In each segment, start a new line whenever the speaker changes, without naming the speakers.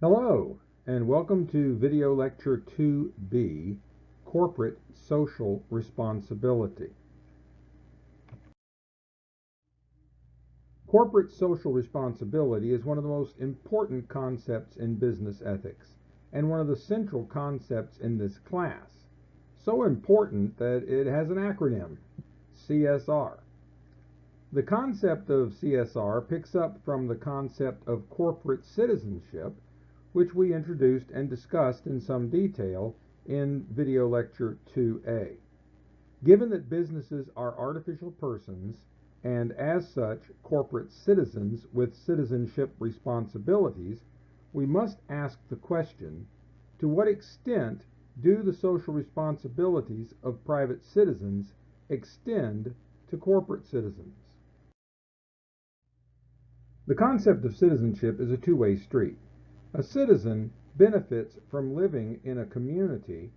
Hello, and welcome to Video Lecture 2B, Corporate Social Responsibility. Corporate social responsibility is one of the most important concepts in business ethics, and one of the central concepts in this class. So important that it has an acronym, CSR. The concept of CSR picks up from the concept of corporate citizenship, which we introduced and discussed in some detail in Video Lecture 2A. Given that businesses are artificial persons, and as such corporate citizens with citizenship responsibilities, we must ask the question, to what extent do the social responsibilities of private citizens extend to corporate citizens? The concept of citizenship is a two-way street. A citizen benefits from living in a community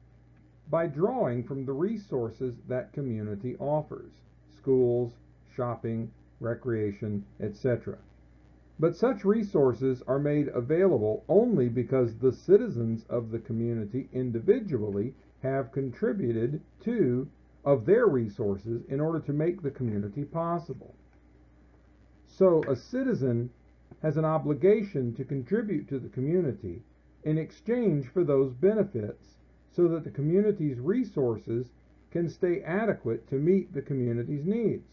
by drawing from the resources that community offers: schools, shopping, recreation, etc. But such resources are made available only because the citizens of the community individually have contributed of their resources in order to make the community possible. So a citizen has an obligation to contribute to the community in exchange for those benefits, so that the community's resources can stay adequate to meet the community's needs.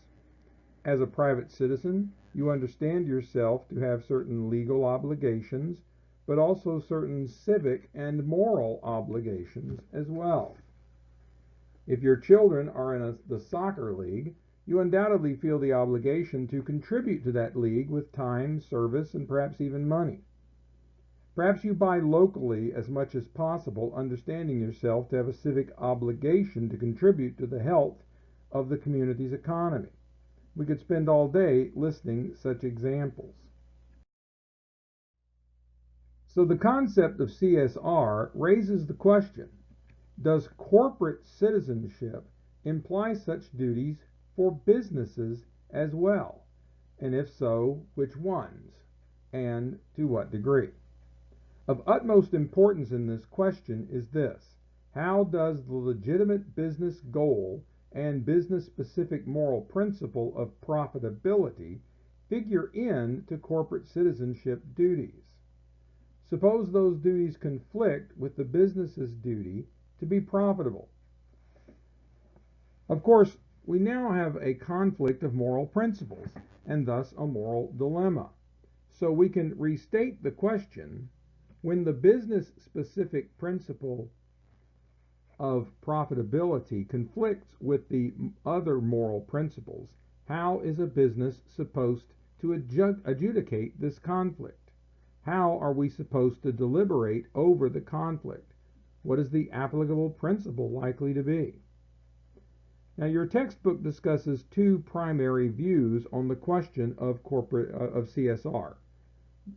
As a private citizen, you understand yourself to have certain legal obligations, but also certain civic and moral obligations as well. If your children are in the soccer league, you undoubtedly feel the obligation to contribute to that league with time, service, and perhaps even money. Perhaps you buy locally as much as possible, understanding yourself to have a civic obligation to contribute to the health of the community's economy. We could spend all day listing such examples. So the concept of CSR raises the question, does corporate citizenship imply such duties for businesses as well? And if so, which ones? And to what degree? Of utmost importance in this question is this: how does the legitimate business goal and business-specific moral principle of profitability figure into corporate citizenship duties? Suppose those duties conflict with the business's duty to be profitable. Of course, we now have a conflict of moral principles, and thus a moral dilemma. So we can restate the question: when the business-specific principle of profitability conflicts with the other moral principles, how is a business supposed to adjudicate this conflict? How are we supposed to deliberate over the conflict? What is the applicable principle likely to be? Now, your textbook discusses two primary views on the question of CSR.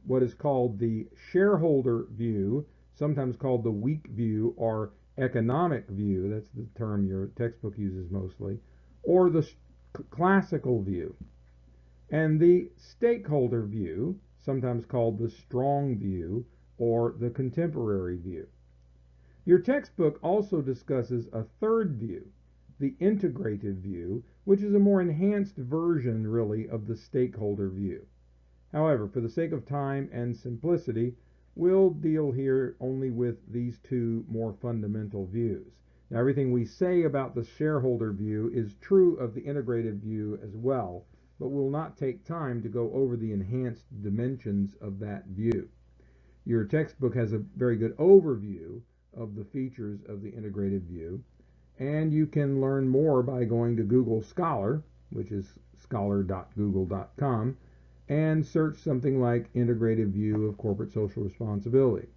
What is called the shareholder view, sometimes called the weak view or economic view, that's the term your textbook uses mostly, or the classical view, and the stakeholder view, sometimes called the strong view or the contemporary view. Your textbook also discusses a third view, the integrative view, which is a more enhanced version, really, of the stakeholder view. However, for the sake of time and simplicity, we'll deal here only with these two more fundamental views. Now, everything we say about the shareholder view is true of the integrative view as well, but we'll not take time to go over the enhanced dimensions of that view. Your textbook has a very good overview of the features of the integrative view, and you can learn more by going to Google Scholar, which is scholar.google.com, and search something like integrative view of corporate social responsibility.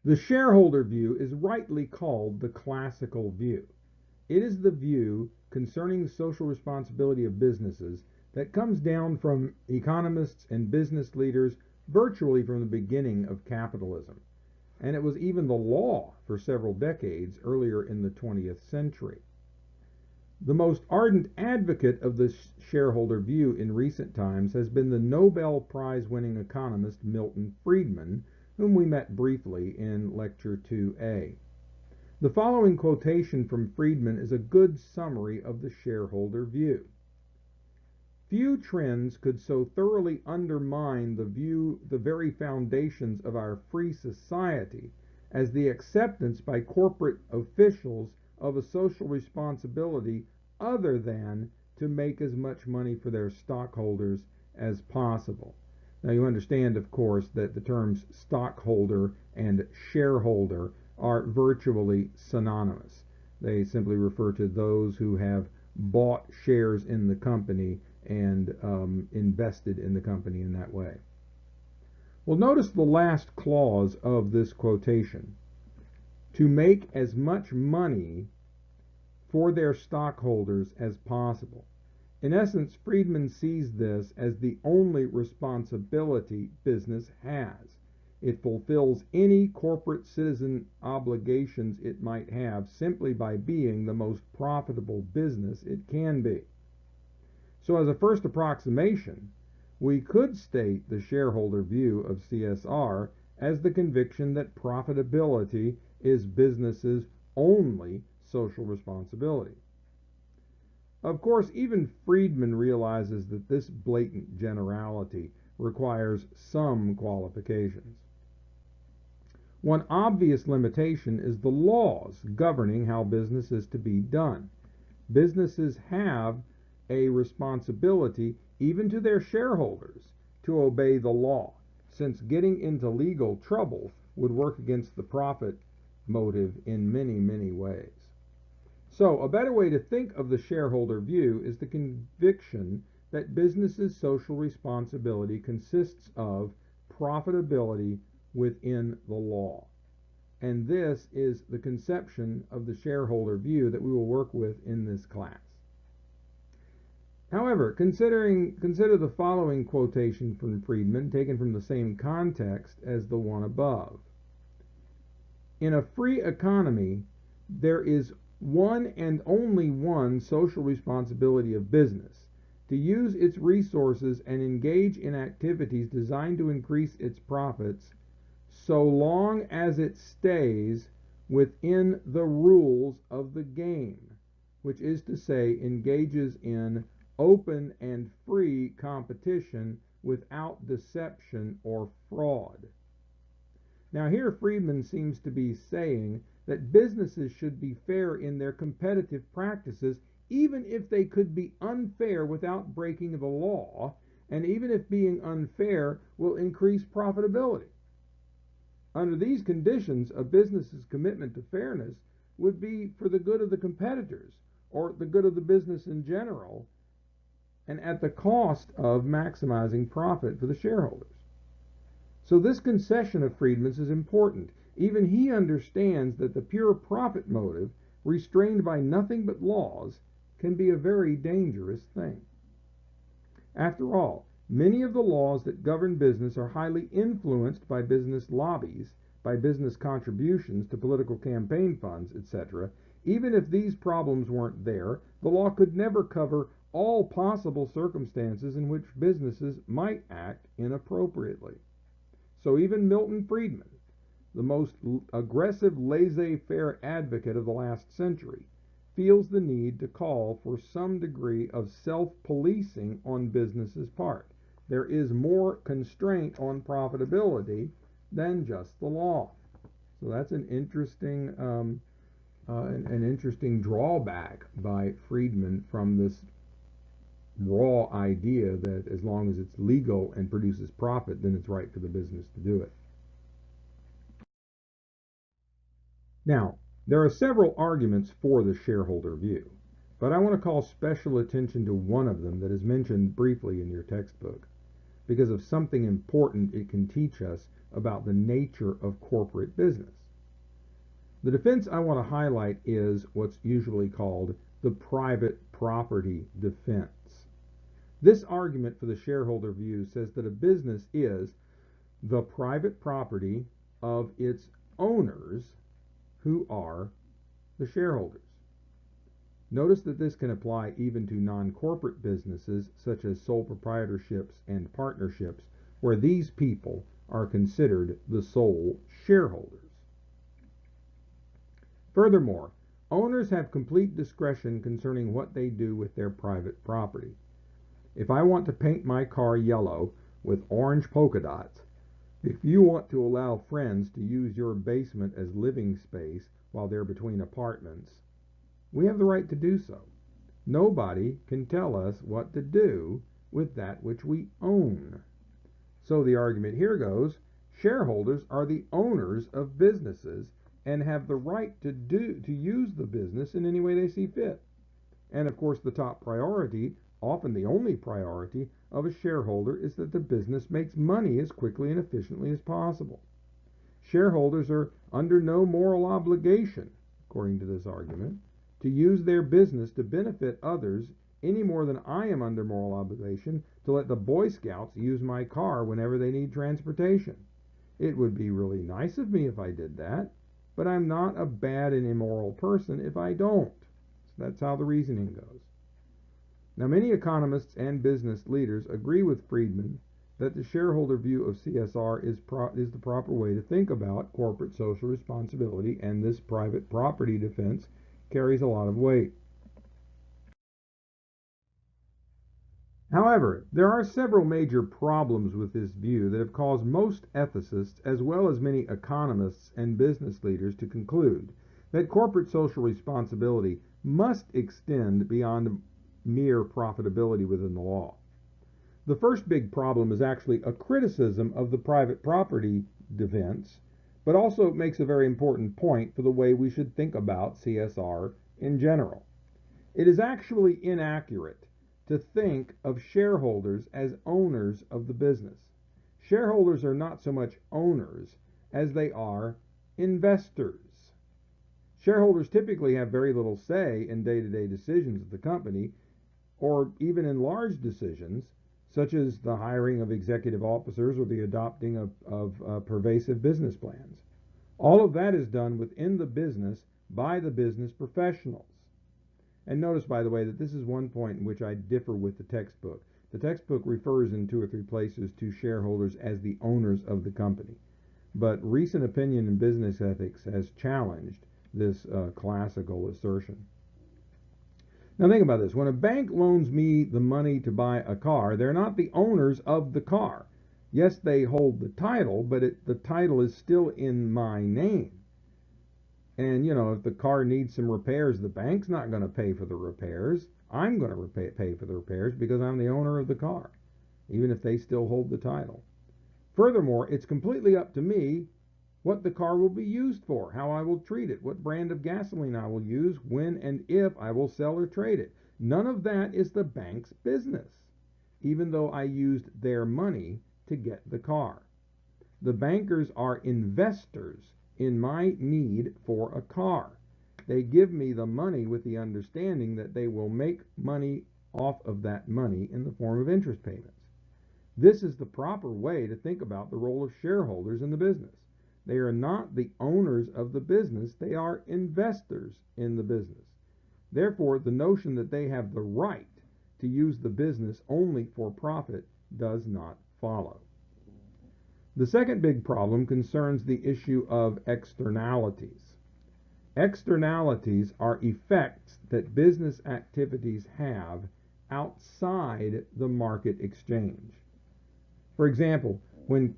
The shareholder view is rightly called the classical view. It is the view concerning the social responsibility of businesses that comes down from economists and business leaders virtually from the beginning of capitalism. And it was even the law for several decades earlier in the 20th century. The most ardent advocate of the shareholder view in recent times has been the Nobel Prize-winning economist Milton Friedman, whom we met briefly in Lecture 2A. The following quotation from Friedman is a good summary of the shareholder view. Few trends could so thoroughly undermine the very foundations of our free society as the acceptance by corporate officials of a social responsibility other than to make as much money for their stockholders as possible. Now you understand, of course, that the terms stockholder and shareholder are virtually synonymous. They simply refer to those who have bought shares in the company and invested in the company in that way. Well, notice the last clause of this quotation. To make as much money for their stockholders as possible. In essence, Friedman sees this as the only responsibility business has. It fulfills any corporate citizen obligations it might have simply by being the most profitable business it can be. So as a first approximation, we could state the shareholder view of CSR as the conviction that profitability is business's only social responsibility. Of course, even Friedman realizes that this blatant generality requires some qualifications. One obvious limitation is the laws governing how business is to be done. Businesses have a responsibility, even to their shareholders, to obey the law, since getting into legal trouble would work against the profit motive in many, many ways. So, a better way to think of the shareholder view is the conviction that business's social responsibility consists of profitability within the law. And this is the conception of the shareholder view that we will work with in this class. However, consider the following quotation from Friedman, taken from the same context as the one above. In a free economy, there is one and only one social responsibility of business: to use its resources and engage in activities designed to increase its profits, so long as it stays within the rules of the game, which is to say, engages in open and free competition without deception or fraud. Now here Friedman seems to be saying that businesses should be fair in their competitive practices, even if they could be unfair without breaking the law, and even if being unfair will increase profitability. Under these conditions, a business's commitment to fairness would be for the good of the competitors, or the good of the business in general, and at the cost of maximizing profit for the shareholders. So this concession of Friedman's is important. Even he understands that the pure profit motive, restrained by nothing but laws, can be a very dangerous thing. After all, many of the laws that govern business are highly influenced by business lobbies, by business contributions to political campaign funds, etc. Even if these problems weren't there, the law could never cover all possible circumstances in which businesses might act inappropriately. So even Milton Friedman, the most aggressive laissez-faire advocate of the last century, feels the need to call for some degree of self-policing on business's part. There is more constraint on profitability than just the law. So that's an interesting drawback by Friedman from this raw idea that as long as it's legal and produces profit, then it's right for the business to do it. Now, there are several arguments for the shareholder view, but I want to call special attention to one of them that is mentioned briefly in your textbook, because of something important it can teach us about the nature of corporate business. The defense I want to highlight is what's usually called the private property defense. This argument for the shareholder view says that a business is the private property of its owners, who are the shareholders. Notice that this can apply even to non-corporate businesses such as sole proprietorships and partnerships, where these people are considered the sole shareholders. Furthermore, owners have complete discretion concerning what they do with their private property. If I want to paint my car yellow with orange polka dots, if you want to allow friends to use your basement as living space while they're between apartments, we have the right to do so. Nobody can tell us what to do with that which we own. So the argument here goes, shareholders are the owners of businesses and have the right to use the business in any way they see fit. And of course, the top priority, often the only priority, of a shareholder is that the business makes money as quickly and efficiently as possible. Shareholders are under no moral obligation, according to this argument, to use their business to benefit others any more than I am under moral obligation to let the Boy Scouts use my car whenever they need transportation. It would be really nice of me if I did that, but I'm not a bad and immoral person if I don't. So that's how the reasoning goes. Now, many economists and business leaders agree with Friedman that the shareholder view of CSR is the proper way to think about corporate social responsibility, and this private property defense carries a lot of weight. However, there are several major problems with this view that have caused most ethicists, as well as many economists and business leaders, to conclude that corporate social responsibility must extend beyond mere profitability within the law. The first big problem is actually a criticism of the private property defense, but also makes a very important point for the way we should think about CSR in general. It is actually inaccurate to think of shareholders as owners of the business. Shareholders are not so much owners as they are investors. Shareholders typically have very little say in day-to-day decisions of the company, or even in large decisions, such as the hiring of executive officers or the adopting of pervasive business plans. All of that is done within the business by the business professionals. And notice, by the way, that this is one point in which I differ with the textbook. The textbook refers in 2 or 3 places to shareholders as the owners of the company. But recent opinion in business ethics has challenged this classical assertion. Now think about this. When a bank loans me the money to buy a car, they're not the owners of the car. Yes, they hold the title, but the title is still in my name. And, if the car needs some repairs, the bank's not going to pay for the repairs. I'm going to pay for the repairs because I'm the owner of the car, even if they still hold the title. Furthermore, it's completely up to me what the car will be used for, how I will treat it, what brand of gasoline I will use, when and if I will sell or trade it. None of that is the bank's business, even though I used their money to get the car. The bankers are investors in my need for a car. They give me the money with the understanding that they will make money off of that money in the form of interest payments. This is the proper way to think about the role of shareholders in the business. They are not the owners of the business, they are investors in the business. Therefore, the notion that they have the right to use the business only for profit does not follow. The second big problem concerns the issue of externalities. Externalities are effects that business activities have outside the market exchange. For example, when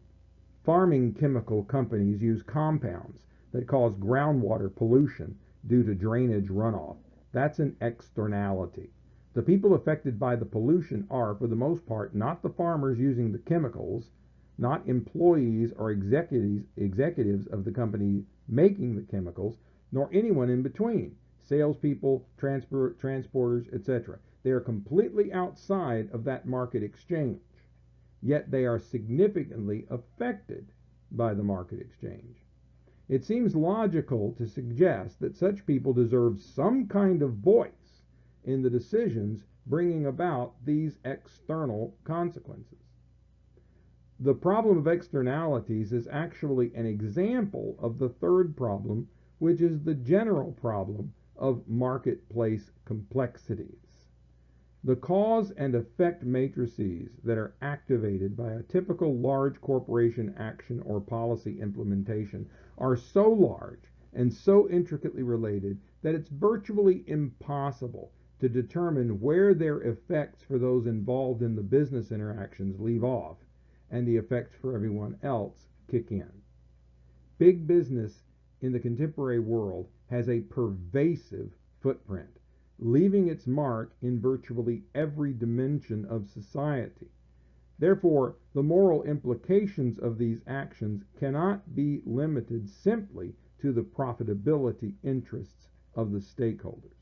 farming chemical companies use compounds that cause groundwater pollution due to drainage runoff, that's an externality. The people affected by the pollution are, for the most part, not the farmers using the chemicals, not employees or executives of the company making the chemicals, nor anyone in between, salespeople, transporters, etc. They are completely outside of that market exchange, yet they are significantly affected by the market exchange. It seems logical to suggest that such people deserve some kind of voice in the decisions bringing about these external consequences. The problem of externalities is actually an example of the third problem, which is the general problem of marketplace complexities. The cause and effect matrices that are activated by a typical large corporation action or policy implementation are so large and so intricately related that it's virtually impossible to determine where their effects for those involved in the business interactions leave off and the effects for everyone else kick in. Big business in the contemporary world has a pervasive footprint, leaving its mark in virtually every dimension of society. Therefore, the moral implications of these actions cannot be limited simply to the profitability interests of the stakeholders.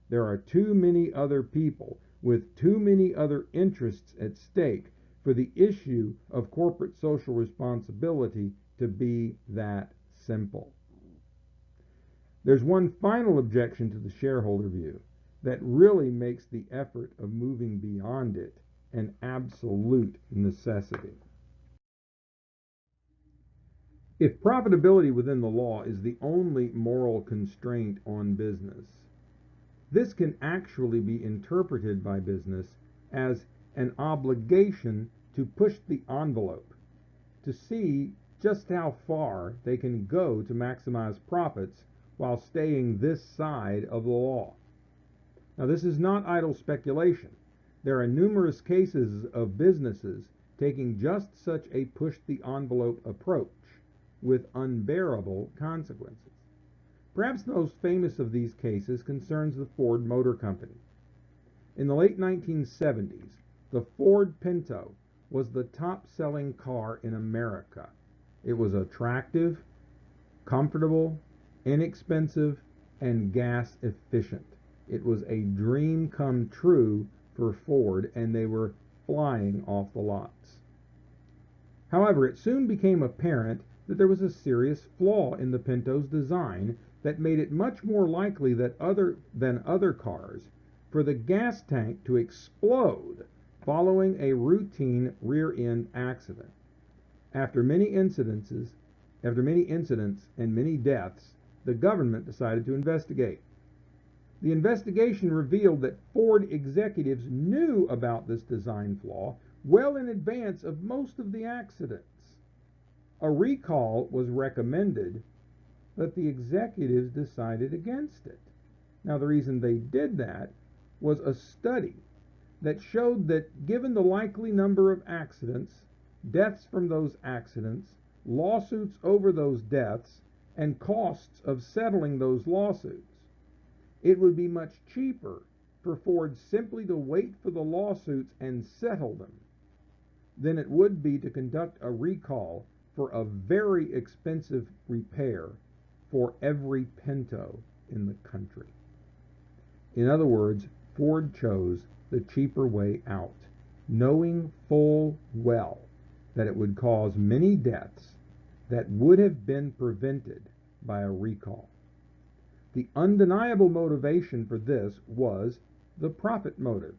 There are too many other people with too many other interests at stake for the issue of corporate social responsibility to be that simple. There's one final objection to the shareholder view that really makes the effort of moving beyond it an absolute necessity. If profitability within the law is the only moral constraint on business, this can actually be interpreted by business as an obligation to push the envelope, to see just how far they can go to maximize profits while staying this side of the law. Now, this is not idle speculation. There are numerous cases of businesses taking just such a push-the-envelope approach with unbearable consequences. Perhaps the most famous of these cases concerns the Ford Motor Company. In the late 1970s, the Ford Pinto was the top-selling car in America. It was attractive, comfortable, inexpensive, and gas efficient. It was a dream come true for Ford, and they were flying off the lots. However, it soon became apparent that there was a serious flaw in the Pinto's design that made it much more likely than other cars for the gas tank to explode following a routine rear-end accident. After many incidents and many deaths, the government decided to investigate. The investigation revealed that Ford executives knew about this design flaw well in advance of most of the accidents. A recall was recommended, but the executives decided against it. Now, the reason they did that was a study that showed that given the likely number of accidents, deaths from those accidents, lawsuits over those deaths, and costs of settling those lawsuits, it would be much cheaper for Ford simply to wait for the lawsuits and settle them than it would be to conduct a recall for a very expensive repair for every Pinto in the country. In other words, Ford chose the cheaper way out, knowing full well that it would cause many deaths that would have been prevented by a recall. The undeniable motivation for this was the profit motive.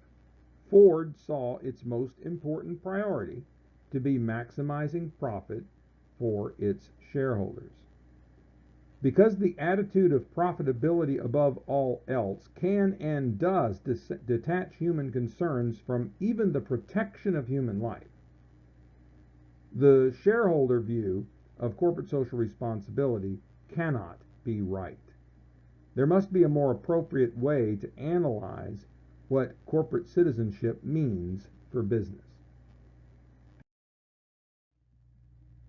Ford saw its most important priority to be maximizing profit for its shareholders. Because the attitude of profitability above all else can and does detach human concerns from even the protection of human life, the shareholder view of corporate social responsibility cannot be right. There must be a more appropriate way to analyze what corporate citizenship means for business.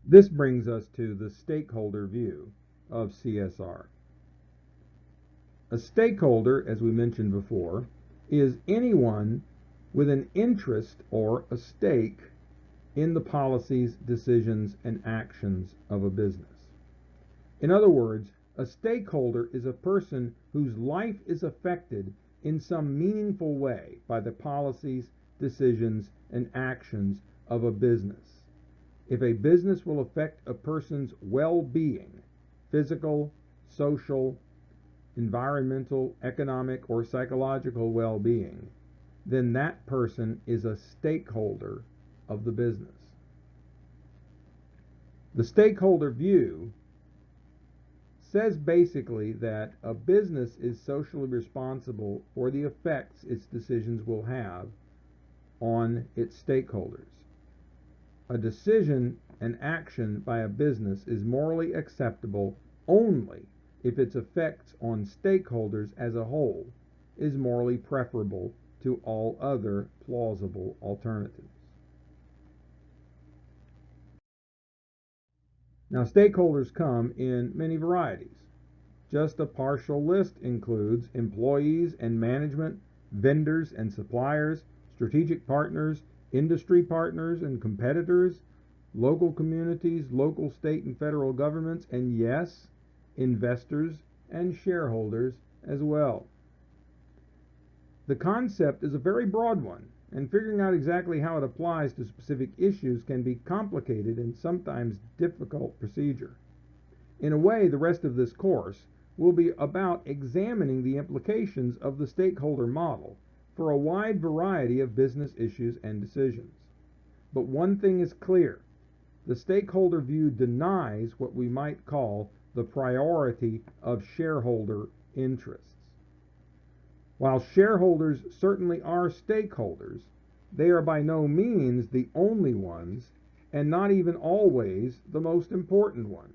This brings us to the stakeholder view of CSR. A stakeholder, as we mentioned before, is anyone with an interest or a stake in the policies, decisions, and actions of a business. In other words, a stakeholder is a person whose life is affected in some meaningful way by the policies, decisions, and actions of a business. If a business will affect a person's well-being, physical, social, environmental, economic, or psychological well-being, then that person is a stakeholder of the business. The stakeholder view says basically that a business is socially responsible for the effects its decisions will have on its stakeholders. A decision and action by a business is morally acceptable only if its effects on stakeholders as a whole is morally preferable to all other plausible alternatives. Now, stakeholders come in many varieties. Just a partial list includes employees and management, vendors and suppliers, strategic partners, industry partners and competitors, local communities, local, state, and federal governments, and yes, investors and shareholders as well. The concept is a very broad one, and figuring out exactly how it applies to specific issues can be complicated and sometimes difficult procedure. In a way, the rest of this course will be about examining the implications of the stakeholder model for a wide variety of business issues and decisions. But one thing is clear: the stakeholder view denies what we might call the priority of shareholder interests. While shareholders certainly are stakeholders, they are by no means the only ones, and not even always the most important ones.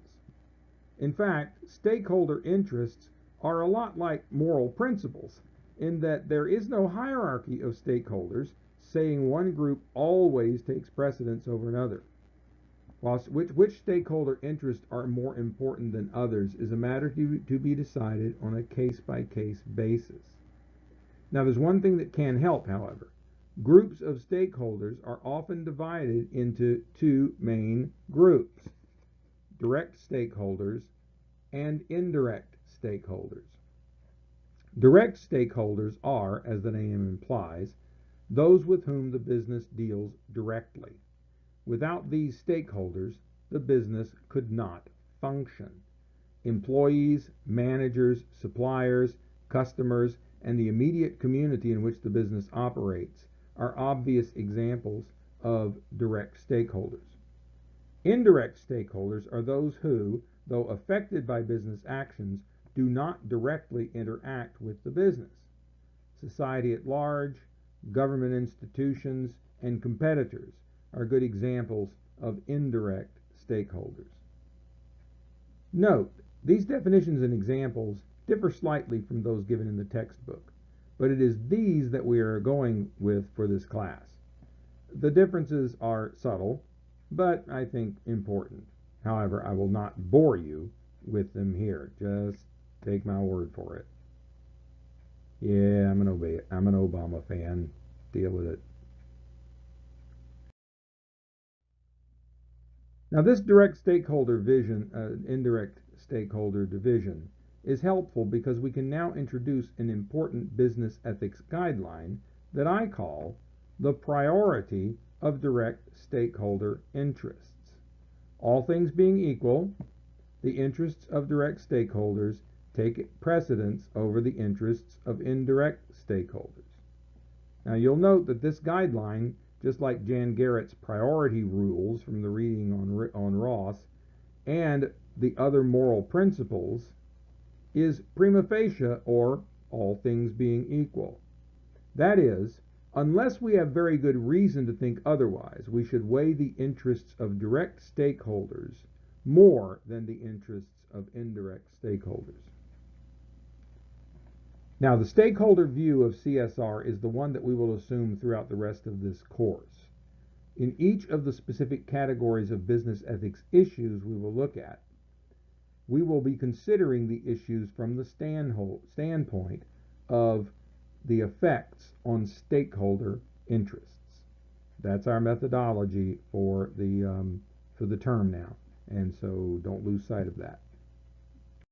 In fact, stakeholder interests are a lot like moral principles, in that there is no hierarchy of stakeholders saying one group always takes precedence over another. Whilst which stakeholder interests are more important than others is a matter to be decided on a case-by-case basis. Now, there's one thing that can help, however. Groups of stakeholders are often divided into two main groups: direct stakeholders and indirect stakeholders. Direct stakeholders are, as the name implies, those with whom the business deals directly. Without these stakeholders, the business could not function. Employees, managers, suppliers, customers, and the immediate community in which the business operates are obvious examples of direct stakeholders. Indirect stakeholders are those who, though affected by business actions, do not directly interact with the business. Society at large, government institutions, and competitors are good examples of indirect stakeholders. Note, these definitions and examples differ slightly from those given in the textbook, but it is these that we are going with for this class. The differences are subtle, but I think important. However, I will not bore you with them here. Just take my word for it. Yeah, I'm an Obama fan. Deal with it. Now, this direct stakeholder vision, indirect stakeholder division, is helpful because we can now introduce an important business ethics guideline that I call the priority of direct stakeholder interests. All things being equal, the interests of direct stakeholders take precedence over the interests of indirect stakeholders. Now, you'll note that this guideline, just like Jan Garrett's priority rules from the reading on Ross and the other moral principles, is prima facie, or all things being equal. That is, unless we have very good reason to think otherwise, we should weigh the interests of direct stakeholders more than the interests of indirect stakeholders. Now, the stakeholder view of CSR is the one that we will assume throughout the rest of this course. In each of the specific categories of business ethics issues we will look at, we will be considering the issues from the standpoint of the effects on stakeholder interests. That's our methodology for the term now, and so don't lose sight of that.